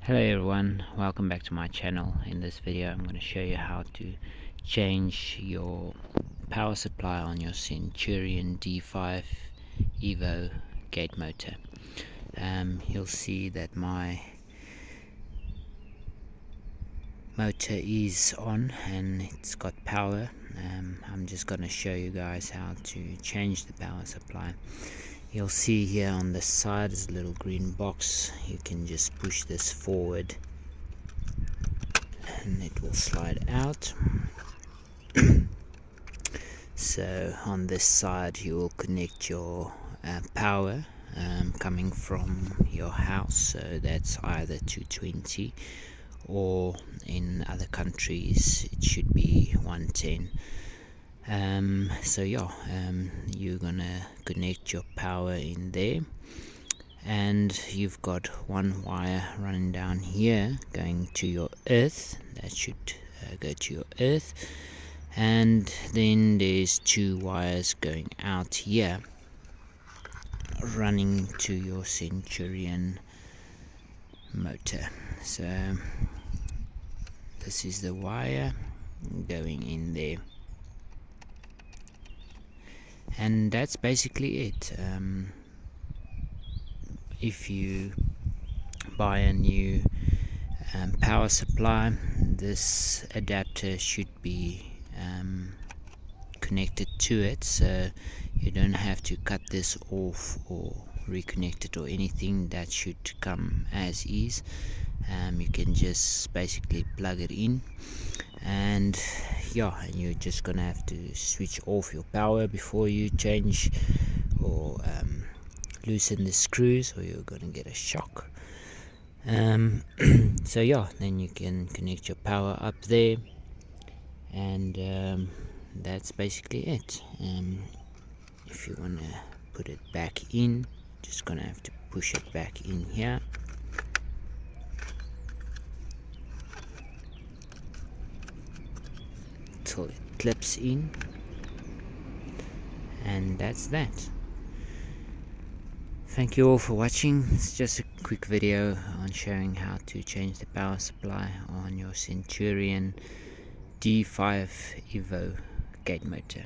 Hello everyone, welcome back to my channel. In this video I'm going to show you how to change your power supply on your Centurion D5 Evo gate motor. You'll see that my motor is on and it's got power. I'm just going to show you guys how to change the power supply. You'll see here on the side is a little green box. You can just push this forward and it will slide out. So on this side you will connect your power coming from your house, so that's either 220 or in other countries it should be 110. You're gonna connect your power in there, and you've got one wire running down here going to your earth. That should go to your earth, and then there's two wires going out here running to your Centurion motor. So this is the wire going in there, and that's basically it. If you buy a new power supply, this adapter should be connected to it, so you don't have to cut this off or reconnect it or anything. That should come as is. You can just basically plug it in, and you're just gonna have to switch off your power before you change or loosen the screws, or you're gonna get a shock. Then you can connect your power up there, and that's basically it. If you want to put it back in, just gonna have to push it back in here till it clips in, and that's that. Thank you all for watching. It's just a quick video on showing how to change the power supply on your Centurion D5 Evo gate motor.